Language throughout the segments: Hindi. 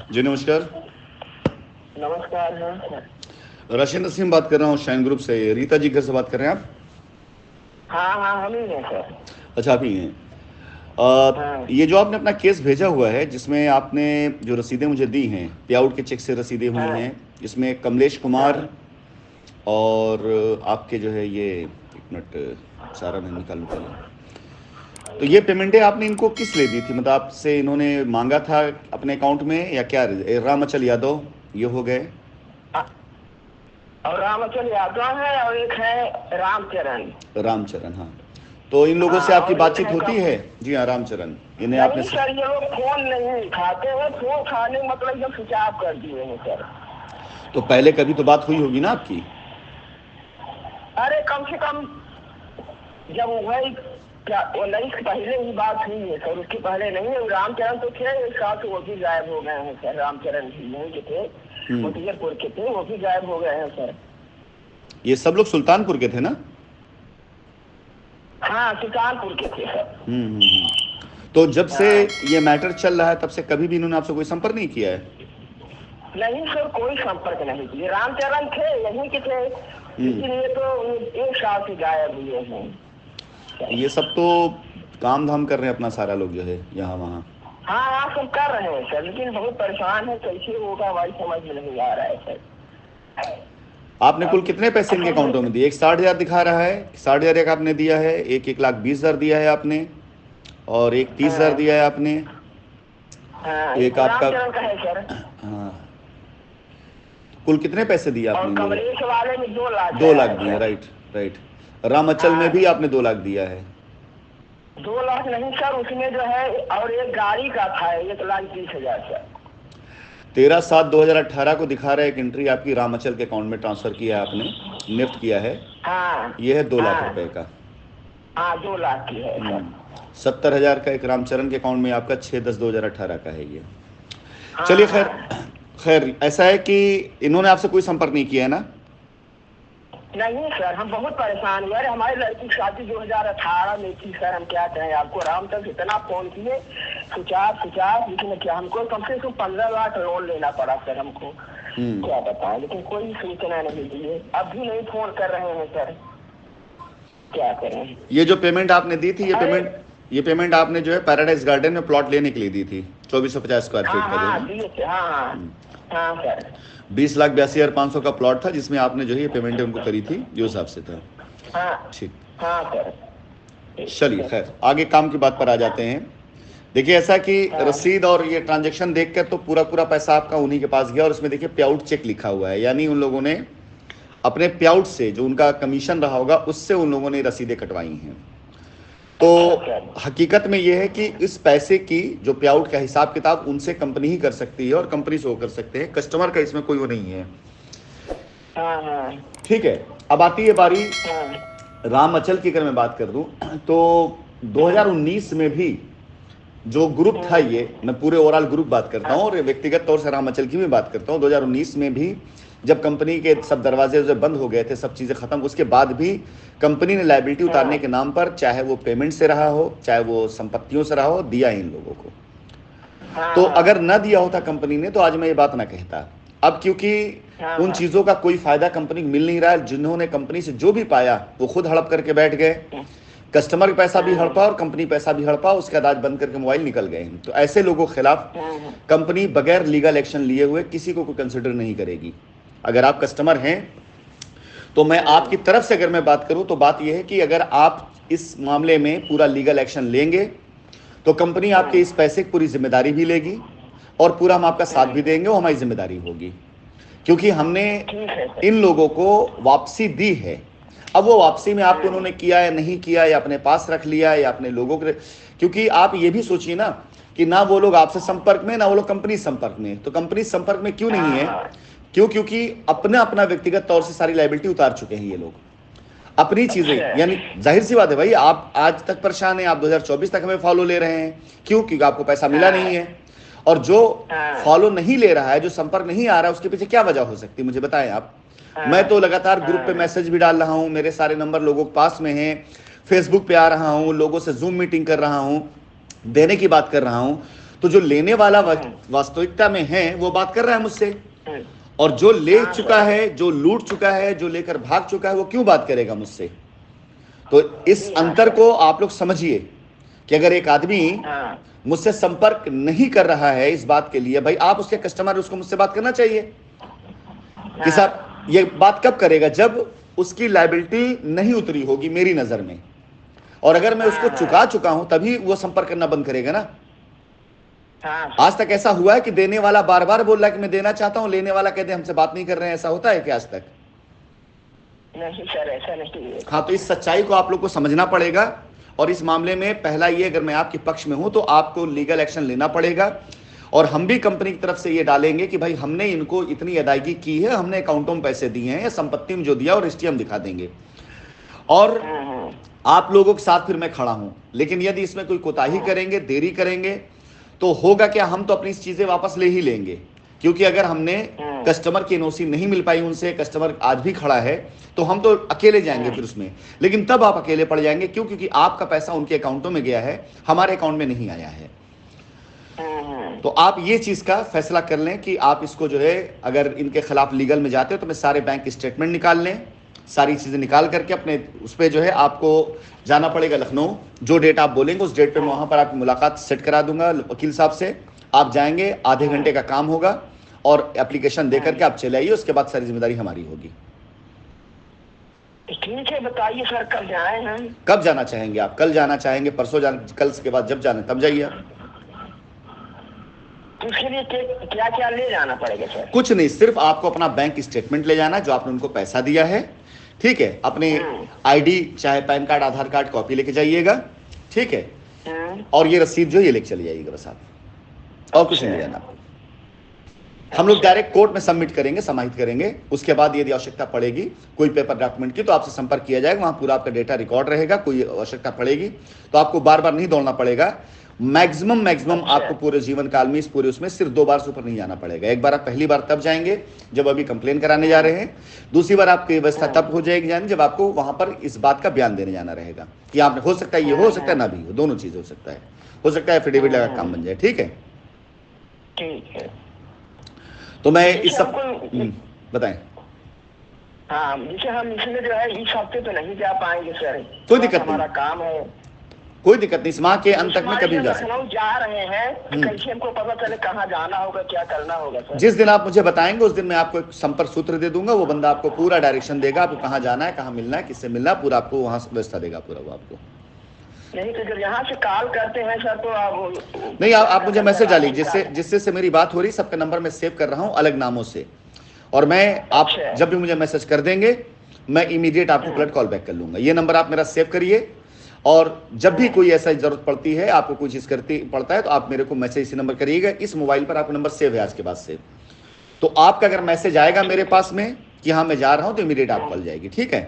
जी नमस्कार। नमस्कार है। राशिद नसीम बात कर रहा हूँ शाइन ग्रुप से। रीता जी घर से बात कर रहे हैं आप? हाँ हाँ, हम ही हैं सर। अच्छा, आप ही हैं। हाँ ये जो आपने अपना केस भेजा हुआ है जिसमें आपने जो रसीदें मुझे दी हैं, पे आउट के चेक से रसीदें हुई हाँ हैं, इसमें कमलेश कुमार हाँ। और आपके जो है ये, एक मिनट सारा मैं निकालूं पहले। तो ये पेमेंटें आपने इनको किस लिए दी थी? मतलब आपसे इन्होंने मांगा था अपने अकाउंट में या क्या? रामचल यादव ये हो गए, और रामचंद्र यादव है और एक है रामचरण। रामचरण, हाँ। तो इन लोगों हाँ से आपकी और एक बातचीत है होती कम। है? जी हाँ, रामचरण। इन्हें आपने नहीं सर, ये लोग फोन नहीं उठाते हैं। फोन उठाने मतलब जब स्विच ऑफ कर दिए हैं सर। तो पहले कभी तो बात हुई होगी ना आपकी? अरे कम से कम जब वही क्या 19 के पहले ही बात हुई है सर, उसके पहले नहीं है। रामचरण तो थे एक साथ, वो भी गायब हो गए हैं सर। रामचरण भी यहीं के थे, मोतियरपुर के थे, वो भी गायब हो गए हैं सर। ये सब लोग सुल्तानपुर के थे ना? हाँ सुल्तानपुर के थे सर। तो जब से हाँ ये मैटर चल रहा है तब से कभी भी इन्होंने आपसे कोई संपर्क नहीं किया है? नहीं सर, कोई संपर्क नहीं किए। रामचरण थे यहीं के थे, लेकिन ये तो एक साल से गायब हुए हैं। ये सब तो काम धाम कर रहे हैं अपना सारा लोग जो है यहाँ वहाँ। हाँ हाँ सब कर रहे हैं सर, लेकिन बहुत परेशान है। कैसे होगा भाई समझ में नहीं आ रहा है सर। आपने कुल कितने पैसे इनके अकाउंटों में दिए? एक 60,000 दिखा रहा है, 60,000 एक आपने दिया है, एक 1,20,000 दिया है आपने, और एक 30,000 हाँ दिया है आपने। हाँ, ये एक तो आपका, रामचरण का है सर। हाँ, कुल कितने पैसे दिए आपने और इन लोगों? कमलेश वाले में 2 लाख 2 लाख गया है दिए, सर। Right right. रामाचल में हाँ भी आपने 2 लाख दिया है? 2 लाख नहीं सर, उसमें जो है और एक गाड़ी का था 1,20,000 सर। 13/7/2018 को दिखा रहा है एक एंट्री आपकी, रामाचल के अकाउंट में ट्रांसफर किया है आपने, निफ्ट किया है। हाँ ये है 2 लाख हाँ रुपए का। हाँ, 2 लाख की है सर। 70,000 का एक रामचरण के अकाउंट में आपका, 6/10/2018 का है ये। चलिए हाँ खैर, हाँ। खैर ऐसा है कि इन्होंने आपसे कोई संपर्क नहीं किया है ना? नहीं सर, हम बहुत परेशान हुए। अरे हमारी लड़की की शादी 2018 में थी सर। हम क्या कहें आपको, राम तक इतना फोन किए, सुचार, लेकिन क्या हमको कम से कम 15 लाख लोन लेना पड़ा सर हमको। क्या बताएं, लेकिन कोई सूचना नहीं दी है। अब भी नहीं फोन कर रहे हैं सर, क्या करें। ये जो पेमेंट आपने दी थी, अरे ये पेमेंट आपने जो है पैराडाइज गार्डन में प्लॉट लेने के लिए दी थी, 2450 स्क्वायर हाँ फीट का जो है हाँ ना? दिए थे, हाँ हाँ हाँ सर। 20,82,500 का प्लॉट था जिसमें आपने जो है ये पेमेंट उनको करी थी, जो हिसाब से था। हाँ ठीक। हाँ सर। चलिए खैर, आगे काम की बात पर आ जाते हैं। देखिए ऐसा कि हाँ रसीद और ये ट्रांजैक्शन देखकर तो पूरा पूरा पैसा आपका उन्हीं के पास गया, और इसमें देखिए पे आउट चेक लिखा हुआ है, यानी उन लोगों ने अपने पे आउट से जो उनका कमीशन रहा होगा उससे उन लोगों ने रसीदें कटवाई हैं। तो अच्छा सर। हकीकत में यह है कि इस पैसे की जो पे आउट का हिसाब किताब उनसे कंपनी ही कर सकती है, और कंपनी से वो कर सकते हैं, कस्टमर का इसमें कोई वो नहीं है। हाँ हाँ ठीक है, अब आती है बारी हाँ राम अचल की। अगर मैं बात कर दूं तो 2019 में भी जो ग्रुप था, ये मैं पूरे ओवरऑल ग्रुप बात करता हूं और व्यक्तिगत तौर से राम अचल की भी बात करता हूं। 2019 में भी जब कंपनी के सब दरवाजे बंद हो गए थे, सब चीज़ें खत्म, उसके बाद भी कंपनी ने लायबिलिटी उतारने के नाम पर, चाहे वो पेमेंट से रहा हो चाहे वो संपत्तियों से रहा हो, दिया इन लोगों को। हाँ तो हाँ अगर न दिया होता कंपनी ने तो आज मैं ये बात ना कहता। अब क्योंकि हाँ उन हाँ चीज़ों का कोई फायदा कंपनी को मिल नहीं रहा है, जिन्होंने कंपनी से जो भी पाया वो खुद हड़प करके बैठ गए, कस्टमर का पैसा भी हड़पा और कंपनी पैसा भी हड़पा, उसके बाद बंद करके मोबाइल निकल गए। तो ऐसे लोगों के खिलाफ कंपनी बगैर लीगल एक्शन लिए हुए किसी को कोई कंसिडर नहीं करेगी। अगर आप कस्टमर हैं तो मैं आपकी तरफ से अगर मैं बात करूं तो बात यह है कि अगर आप इस मामले में पूरा लीगल एक्शन लेंगे तो कंपनी आपके इस पैसे की पूरी जिम्मेदारी भी लेगी, और पूरा हम आपका साथ भी देंगे, वो हमारी जिम्मेदारी होगी, क्योंकि हमने ठीक है सर। इन लोगों को वापसी दी है। अब वो वापसी में आपको उन्होंने किया या नहीं किया, या अपने पास रख लिया या अपने लोगों के, क्योंकि आप ये भी सोचिए ना कि ना वो लोग आपसे संपर्क में, ना वो लोग कंपनी संपर्क में। तो कंपनी संपर्क में क्यों नहीं हाँ है? हाँ क्यों? क्योंकि अपना अपना व्यक्तिगत तौर से सारी लायबिलिटी उतार चुके हैं ये लोग, अपनी चीजें। अच्छा यानी जाहिर सी बात है भाई, आप आज तक परेशान हैं, आप 2024 तक हमें फॉलो ले रहे हैं, क्यों? क्योंकि आपको पैसा मिला हाँ नहीं है। और जो हाँ फॉलो नहीं ले रहा है, जो संपर्क नहीं आ रहा है, उसके पीछे क्या वजह हो सकती है, मुझे बताएं आप। हाँ मैं तो लगातार ग्रुप पे हाँ मैसेज भी डाल रहा हूं, मेरे सारे नंबर लोगों के पास में हैं, फेसबुक पे आ रहा हूं, लोगों से जूम मीटिंग कर रहा हूं, देने की बात कर रहा हूं। तो जो लेने वाला वास्तविकता में है वो बात कर रहा है मुझसे, और जो ले चुका है, जो लूट चुका है, जो लेकर भाग चुका है, वो क्यों बात करेगा मुझसे? तो इस अंतर को आप लोग समझिए कि अगर एक आदमी मुझसे संपर्क नहीं कर रहा है इस बात के लिए, भाई आप उसके कस्टमर, उसको मुझसे बात करना चाहिए कि साहब ये बात कब करेगा? जब उसकी लायबिलिटी नहीं उतरी होगी मेरी नजर में, और अगर मैं उसको चुका चुका हूं तभी वो संपर्क करना बंद करेगा ना। आज तक ऐसा हुआ है कि देने वाला बार बार बोल रहा है कि मैं देना चाहता हूं, लेने वाला कहते हमसे बात नहीं कर रहे हैं? ऐसा होता है क्या आज तक? नहीं सर, ऐसा नहीं है। हाँ, तो इस सच्चाई को आप लोग को समझना पड़ेगा, और इस मामले में पहला ये, अगर मैं आपके पक्ष में हूं तो आपको लीगल एक्शन लेना पड़ेगा, और हम भी कंपनी की तरफ से ये डालेंगे कि भाई हमने इनको इतनी अदायगी की है, हमने अकाउंटों में पैसे दिए हैं, या संपत्ति में जो दिया और रजिस्ट्री हम दिखा देंगे, और आप लोगों के साथ फिर मैं खड़ा हूं। लेकिन यदि इसमें कोई कोताही करेंगे, देरी करेंगे, तो होगा क्या? हम तो अपनी चीजें वापस ले ही लेंगे, क्योंकि अगर हमने कस्टमर की एनओसी नहीं मिल पाई उनसे, कस्टमर आज भी खड़ा है, तो हम तो अकेले जाएंगे फिर उसमें। लेकिन तब आप अकेले पड़ जाएंगे, क्यों? क्योंकि आपका पैसा उनके अकाउंटों में गया है, हमारे अकाउंट में नहीं आया है। तो आप ये चीज का फैसला कर लें कि आप इसको जो है, अगर इनके खिलाफ लीगल में जाते हो तो मैं सारे बैंक स्टेटमेंट निकाल लें, सारी चीजें निकाल करके अपने उस पर जो है आपको जाना पड़ेगा लखनऊ। जो डेट आप बोलेंगे उस डेट पे मैं वहां पर आपकी मुलाकात सेट करा दूंगा वकील साहब से। आप जाएंगे, आधे घंटे का काम होगा, और एप्लीकेशन दे करके आप चले आइए, उसके बाद सारी जिम्मेदारी हमारी होगी। ठीक है, बताइए सर कब जाए हम? कब जाना चाहेंगे आप? कल जाना चाहेंगे, परसों जाना, कल के बाद जब जाना तब जाइए आप। तो उसके लिए क्या क्या ले जाना पड़ेगा सर? कुछ नहीं, सिर्फ आपको अपना बैंक स्टेटमेंट ले जाना, जो आपने उनको पैसा दिया है, ठीक है? अपने आईडी, चाहे पैन कार्ड, आधार कार्ड कॉपी लेके जाइएगा, ठीक है? और ये रसीद जो ये लेके चली जाइएगा बस आप, और कुछ नहीं ले जाना। हम लोग डायरेक्ट कोर्ट में सबमिट करेंगे, समाहित करेंगे। उसके बाद यदि आवश्यकता पड़ेगी कोई पेपर डॉक्यूमेंट की, तो आपसे संपर्क किया जाएगा, वहां पूरा आपका डेटा रिकॉर्ड रहेगा। कोई आवश्यकता पड़ेगी तो आपको बार बार नहीं दौड़ना पड़ेगा। मैक्सिमम आपको पूरे जीवन काल में, इस पूरे उसमें सिर्फ 2 बार से ऊपर नहीं जाना पड़ेगा। एक बार आप पहली बार तब जाएंगे जब अभी कंप्लेन कराने जा रहे हैं, दूसरी बार आपकी व्यवस्था तब हो जाएगी जाने जब आपको वहां पर इस बात का बयान देने जाना रहेगा कि आपने, हो सकता है ये हो सकता है ना भी हो, दोनों चीजें हो सकता है, हो सकता है एफिडेविट लगा काम बन जाए। ठीक है, ठीक है। तो मैं इस सब बताएं। हाँ, जैसे हम इसमें जो है इस हफ्ते तो नहीं जा पाएंगे सर, कोई दिक्कत नहीं, हमारा काम है। कोई दिक्कत नहीं, इस माह के अंत तक में कभी जा सकते। लखनऊ जा रहे हैं, कैसे हमको पता चले कहाँ जाना होगा, क्या करना होगा सर? जिस दिन आप मुझे बताएंगे उस दिन मैं आपको एक संपर्क सूत्र दे दूंगा, वो बंदा आपको पूरा डायरेक्शन देगा, आपको कहाँ जाना है, कहाँ मिलना है, किससे मिलना है, पूरा आपको वहां व्यवस्था देगा पूरा वो आपको। नहीं तो जब यहाँ से कॉल करते हैं सर तो आप नहीं, आप मुझे मैसेज डालिए, जिससे से मेरी बात हो रही, सबका नंबर मैं सेव कर रहा हूँ अलग नामों से, और मैं आप जब भी मुझे मैसेज कर देंगे मैं इमीडिएट आपको फ्लड कॉल बैक कर लूंगा। ये नंबर आप मेरा सेव करिए, और जब भी कोई ऐसा जरूरत पड़ती है, आपको कोई चीज पड़ता है, तो आप मेरे को मैसेज इसी नंबर करिएगा। इस मोबाइल पर आपका नंबर सेव है आज के बाद से, तो आपका अगर मैसेज आएगा मेरे पास में कि हाँ मैं जा रहा हूं, तो इमीडिएट आप कॉल जाएगी। ठीक है,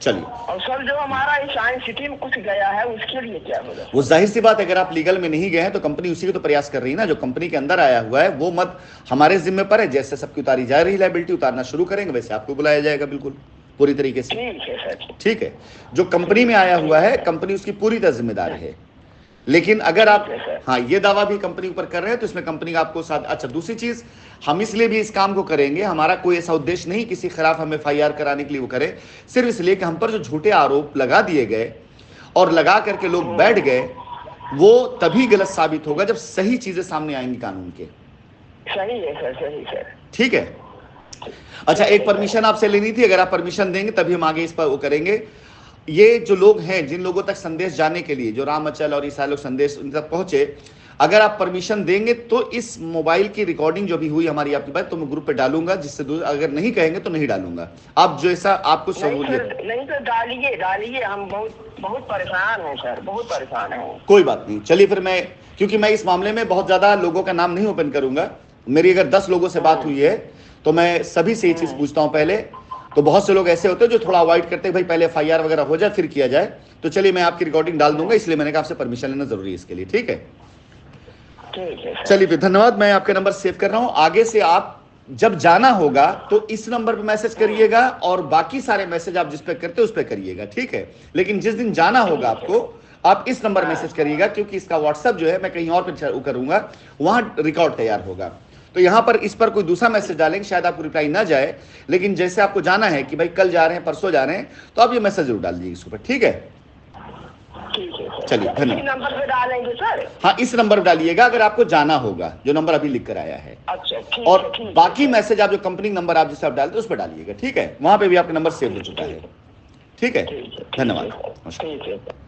चलिए। और सर जो हमारा इस साइंस सिटी में कुछ गया है उसके लिए क्या होगा? वो जाहिर सी बात है, अगर आप लीगल में नहीं गए हैं तो कंपनी उसी को तो प्रयास कर रही है ना। जो कंपनी के अंदर आया हुआ है वो मत हमारे जिम्मे पर है। जैसे सबकी उतारी जा रही लायबिलिटी, उतारना शुरू करेंगे वैसे आपको बुलाया जाएगा, बिल्कुल पूरी तरीके से। ठीक है सर, ठीक है। जो कंपनी में आया हुआ है, कंपनी उसकी पूरी तरह जिम्मेदार है। लेकिन अगर आप हाँ ये दावा भी कंपनी ऊपर कर रहे हैं तो इसमें कंपनी आपको साथ। अच्छा, दूसरी चीज, हम इसलिए भी इस काम को करेंगे, हमारा कोई ऐसा उद्देश्य नहीं किसी खिलाफ हम FIR कराने के लिए वो करे, सिर्फ इसलिए कि हम पर जो झूठे आरोप लगा दिए गए और लगा करके लोग बैठ गए, वो तभी गलत साबित होगा जब सही चीजें सामने आएंगी कानून के। सही है सर, सही सर। ठीक है। अच्छा, एक परमिशन आपसे लेनी थी, अगर आप परमिशन देंगे तभी हम आगे इस पर वो करेंगे। ये जो लोग हैं, जिन लोगों तक संदेश जाने के लिए, जो राम अचल और ईसाई लोग संदेश उन तक पहुंचे, अगर आप परमिशन देंगे तो इस मोबाइल की रिकॉर्डिंग जो भी हुई हमारी आपकी बात, तो मैं ग्रुप पे डालूंगा, जिससे अगर नहीं कहेंगे तो नहीं डालूंगा। आप जैसा आपको सहूलियत। नहीं तो डालिए, हम बहुत परेशान हैं सर, बहुत परेशान हैं। कोई बात नहीं, चलिए फिर मैं, क्योंकि मैं इस मामले में बहुत ज्यादा लोगों का नाम नहीं ओपन करूंगा, मेरी अगर 10 लोगों से बात हुई है तो मैं सभी से ये चीज पूछता हूं पहले। तो बहुत से लोग ऐसे होते हैं जो थोड़ा अवॉइड करते हैं, भाई पहले FIR वगैरह हो जाए फिर किया जाए। तो चलिए मैं आपकी रिकॉर्डिंग डाल दूंगा, इसलिए मैंने कहा आपसे परमिशन लेना जरूरी है इसके लिए। ठीक है, चलिए फिर धन्यवाद। मैं आपके नंबर सेव कर रहा हूं। आगे से आप जब जाना होगा तो इस नंबर पे मैसेज करिएगा, और बाकी सारे मैसेज आप जिस पे करते हैं उस पे करिएगा। ठीक है, लेकिन जिस दिन जाना होगा आपको, आप इस नंबर मैसेज करिएगा, क्योंकि इसका व्हाट्सएप जो है मैं कहीं और पे करूंगा, वहां रिकॉर्ड तैयार होगा। तो यहां पर इस पर कोई दूसरा मैसेज डालेंगे, शायद आपको रिप्लाई ना जाए, लेकिन जैसे आपको जाना है कि भाई कल जा रहे हैं, परसों जा रहे हैं, तो आप ये मैसेज जरूर डाल दीजिए इसके ऊपर, ठीक है? ठीक है सर। चलिए, धन्यवाद। इसी नंबर पे डालेंगे सर? हाँ, इस नंबर पर डालिएगा अगर आपको जाना होगा, जो नंबर अभी लिख कर आया है। अच्छा, ठीक और है, ठीक है, बाकी सर। मैसेज आप जो कंपनी नंबर आप जिससे आप डालते उस पर डालिएगा, ठीक है? वहां पे भी आपका नंबर सेव हो चुका है, ठीक है? ठीक है, धन्यवाद, ठीक है, नमस्कार। ठीक है।